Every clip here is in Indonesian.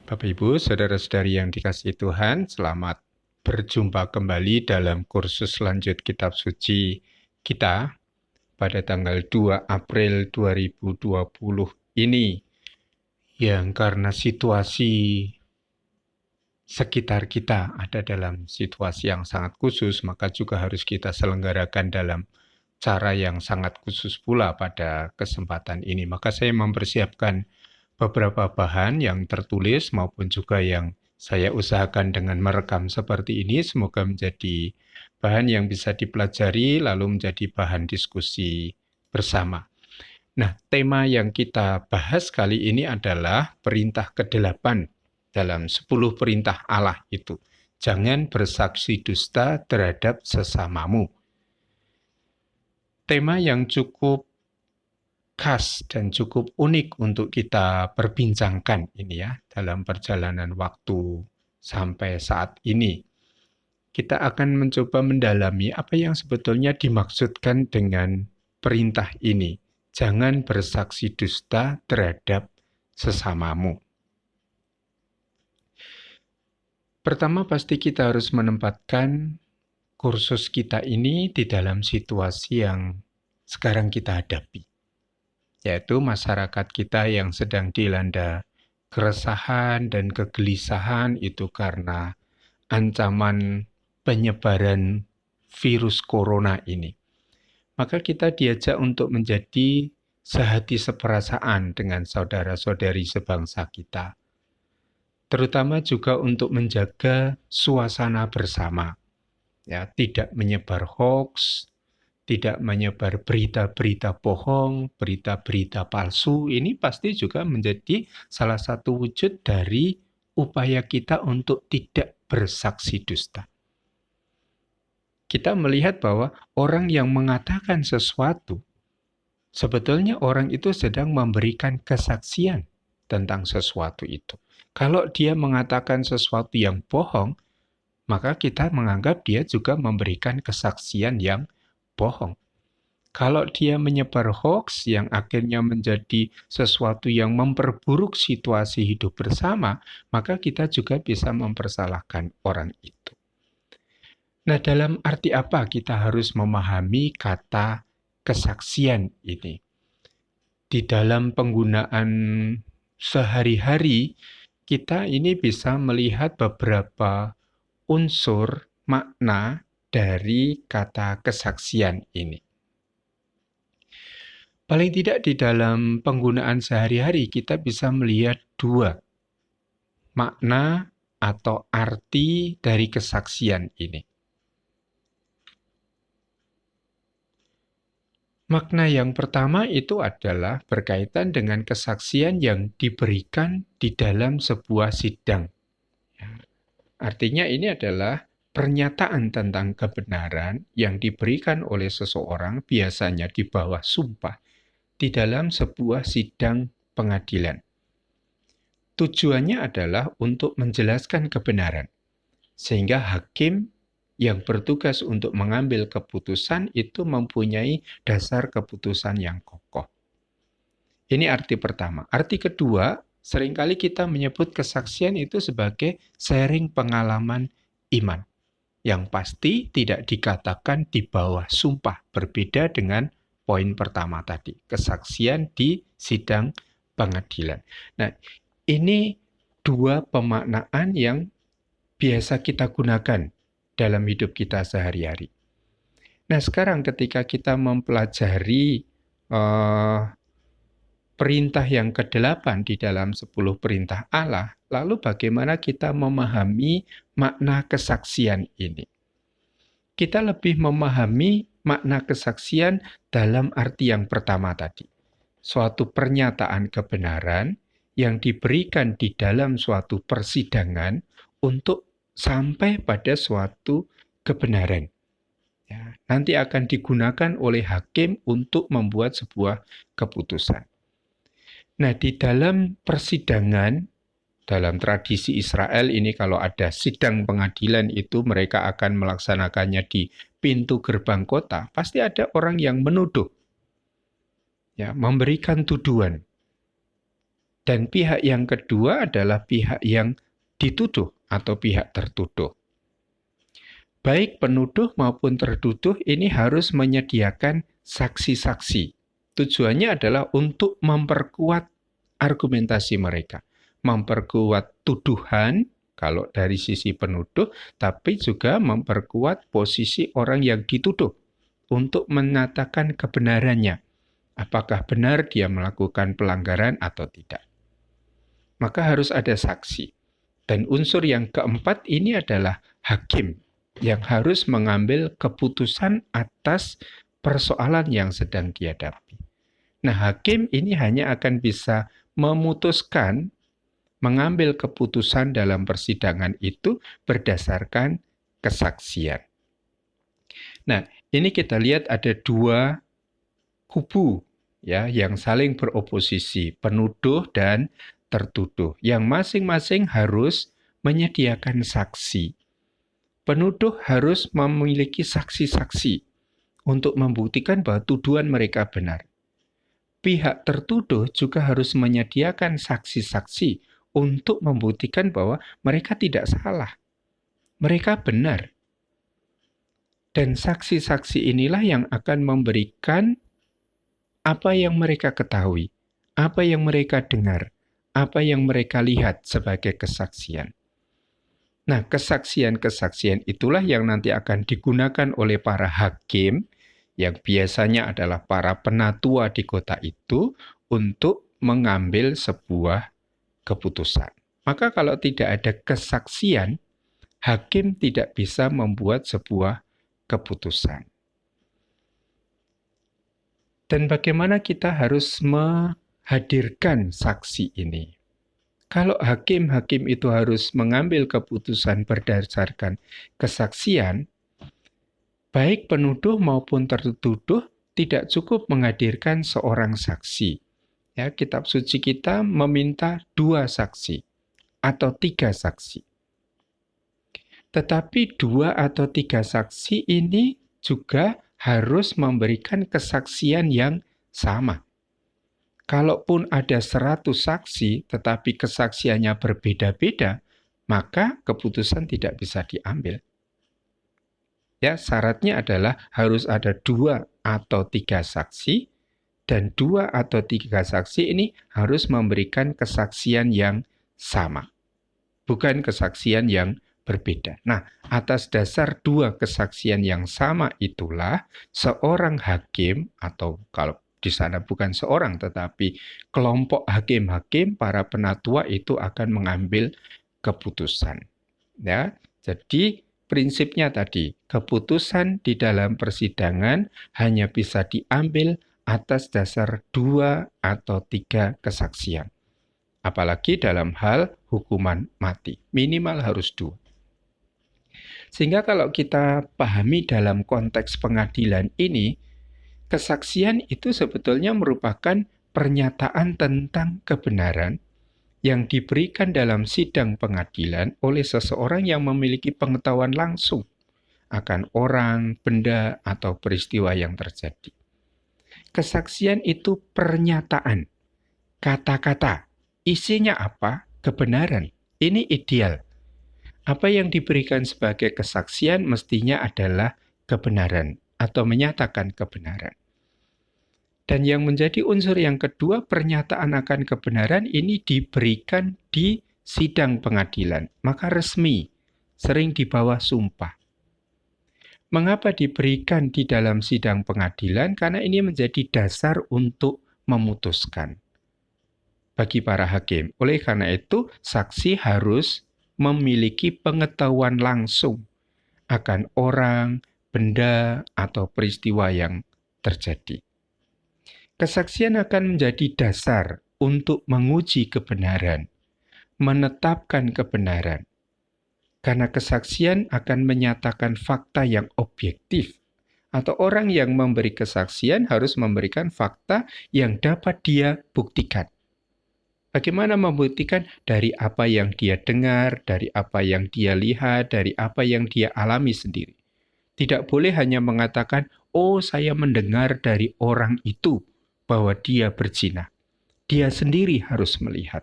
Bapak Ibu, saudara-saudari yang dikasihi Tuhan, selamat berjumpa kembali dalam kursus lanjut kitab suci kita pada tanggal 2 April 2020 ini, yang karena situasi sekitar kita ada dalam situasi yang sangat khusus, maka juga harus kita selenggarakan dalam cara yang sangat khusus pula pada kesempatan ini. Maka saya mempersiapkan beberapa bahan yang tertulis maupun juga yang saya usahakan dengan merekam seperti ini, semoga menjadi bahan yang bisa dipelajari lalu menjadi bahan diskusi bersama. Nah, tema yang kita bahas kali ini adalah perintah ke-8 dalam 10 perintah Allah itu. Jangan bersaksi dusta terhadap sesamamu. Tema yang cukup khas dan cukup unik untuk kita perbincangkan ini ya dalam perjalanan waktu sampai saat ini. Kita akan mencoba mendalami apa yang sebetulnya dimaksudkan dengan perintah ini. Jangan bersaksi dusta terhadap sesamamu. Pertama pasti kita harus menempatkan kursus kita ini di dalam situasi yang sekarang kita hadapi, yaitu masyarakat kita yang sedang dilanda keresahan dan kegelisahan itu karena ancaman penyebaran virus corona ini. Maka kita diajak untuk menjadi sehati seperasaan dengan saudara-saudari sebangsa kita. Terutama juga untuk menjaga suasana bersama. Ya, tidak menyebar hoax, tidak menyebar berita-berita bohong, berita-berita palsu. Ini pasti juga menjadi salah satu wujud dari upaya kita untuk tidak bersaksi dusta. Kita melihat bahwa orang yang mengatakan sesuatu, sebetulnya orang itu sedang memberikan kesaksian tentang sesuatu itu. Kalau dia mengatakan sesuatu yang bohong, maka kita menganggap dia juga memberikan kesaksian yang bohong. Kalau dia menyebar hoax yang akhirnya menjadi sesuatu yang memperburuk situasi hidup bersama, maka kita juga bisa mempersalahkan orang itu. Nah, dalam arti apa kita harus memahami kata kesaksian ini? Di dalam penggunaan sehari-hari, kita ini bisa melihat beberapa unsur makna dari kata kesaksian ini. Paling tidak di dalam penggunaan sehari-hari kita bisa melihat dua makna atau arti dari kesaksian ini. Makna yang pertama itu adalah berkaitan dengan kesaksian yang diberikan di dalam sebuah sidang. Artinya ini adalah pernyataan tentang kebenaran yang diberikan oleh seseorang biasanya di bawah sumpah di dalam sebuah sidang pengadilan. Tujuannya adalah untuk menjelaskan kebenaran, sehingga hakim yang bertugas untuk mengambil keputusan itu mempunyai dasar keputusan yang kokoh. Ini arti pertama. Arti kedua, seringkali kita menyebut kesaksian itu sebagai sharing pengalaman iman. Yang pasti tidak dikatakan di bawah sumpah, berbeda dengan poin pertama tadi, kesaksian di sidang pengadilan. Nah, ini dua pemaknaan yang biasa kita gunakan dalam hidup kita sehari-hari. Nah, sekarang ketika kita mempelajari perintah yang ke-8 di dalam 10 perintah Allah, lalu bagaimana kita memahami makna kesaksian ini? Kita lebih memahami makna kesaksian dalam arti yang pertama tadi. Suatu pernyataan kebenaran yang diberikan di dalam suatu persidangan untuk sampai pada suatu kebenaran. Ya, nanti akan digunakan oleh hakim untuk membuat sebuah keputusan. Nah, di dalam persidangan, dalam tradisi Israel ini kalau ada sidang pengadilan itu mereka akan melaksanakannya di pintu gerbang kota, pasti ada orang yang menuduh, ya, memberikan tuduhan. Dan pihak yang kedua adalah pihak yang dituduh atau pihak tertuduh. Baik penuduh maupun tertuduh ini harus menyediakan saksi-saksi. Tujuannya adalah untuk memperkuat argumentasi mereka, memperkuat tuduhan kalau dari sisi penuduh, tapi juga memperkuat posisi orang yang dituduh untuk menyatakan kebenarannya. Apakah benar dia melakukan pelanggaran atau tidak. Maka harus ada saksi. Dan unsur yang keempat ini adalah hakim yang harus mengambil keputusan atas persoalan yang sedang dihadapi. Nah, hakim ini hanya akan bisa memutuskan, mengambil keputusan dalam persidangan itu berdasarkan kesaksian. Nah, ini kita lihat ada dua kubu ya yang saling beroposisi, penuduh dan tertuduh, yang masing-masing harus menyediakan saksi. Penuduh harus memiliki saksi-saksi untuk membuktikan bahwa tuduhan mereka benar. Pihak tertuduh juga harus menyediakan saksi-saksi untuk membuktikan bahwa mereka tidak salah. Mereka benar. Dan saksi-saksi inilah yang akan memberikan apa yang mereka ketahui, apa yang mereka dengar, apa yang mereka lihat sebagai kesaksian. Nah, kesaksian-kesaksian itulah yang nanti akan digunakan oleh para hakim, yang biasanya adalah para penatua di kota itu, untuk mengambil sebuah keputusan. Maka kalau tidak ada kesaksian, hakim tidak bisa membuat sebuah keputusan. Dan bagaimana kita harus menghadirkan saksi ini? Kalau hakim-hakim itu harus mengambil keputusan berdasarkan kesaksian, baik penuduh maupun tertuduh tidak cukup menghadirkan seorang saksi. Ya, kitab suci kita meminta 2 saksi atau 3 saksi. Tetapi 2 atau 3 saksi ini juga harus memberikan kesaksian yang sama. Kalaupun ada 100 saksi, tetapi kesaksiannya berbeda-beda, maka keputusan tidak bisa diambil. Ya, syaratnya adalah harus ada 2 atau 3 saksi, dan 2 atau 3 saksi ini harus memberikan kesaksian yang sama, bukan kesaksian yang berbeda. Nah, atas dasar 2 kesaksian yang sama itulah seorang hakim, atau kalau di sana bukan seorang, tetapi kelompok hakim-hakim, para penatua itu akan mengambil keputusan. Ya, jadi prinsipnya tadi, keputusan di dalam persidangan hanya bisa diambil atas dasar 2 atau 3 kesaksian. Apalagi dalam hal hukuman mati, minimal harus 2. Sehingga kalau kita pahami dalam konteks pengadilan ini, kesaksian itu sebetulnya merupakan pernyataan tentang kebenaran yang diberikan dalam sidang pengadilan oleh seseorang yang memiliki pengetahuan langsung akan orang, benda, atau peristiwa yang terjadi. Kesaksian itu pernyataan, kata-kata, isinya apa? Kebenaran. Ini ideal. Apa yang diberikan sebagai kesaksian mestinya adalah kebenaran atau menyatakan kebenaran. Dan yang menjadi unsur yang kedua, pernyataan akan kebenaran ini diberikan di sidang pengadilan. Maka resmi, sering di bawah sumpah. Mengapa diberikan di dalam sidang pengadilan? Karena ini menjadi dasar untuk memutuskan bagi para hakim. Oleh karena itu, saksi harus memiliki pengetahuan langsung akan orang, benda, atau peristiwa yang terjadi. Kesaksian akan menjadi dasar untuk menguji kebenaran, menetapkan kebenaran. Karena kesaksian akan menyatakan fakta yang objektif, atau orang yang memberi kesaksian harus memberikan fakta yang dapat dia buktikan. Bagaimana membuktikan? Dari apa yang dia dengar, dari apa yang dia lihat, dari apa yang dia alami sendiri. Tidak boleh hanya mengatakan, oh saya mendengar dari orang itu bahwa dia berzina. dia sendiri harus melihat.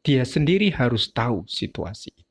Dia sendiri harus tahu situasi itu.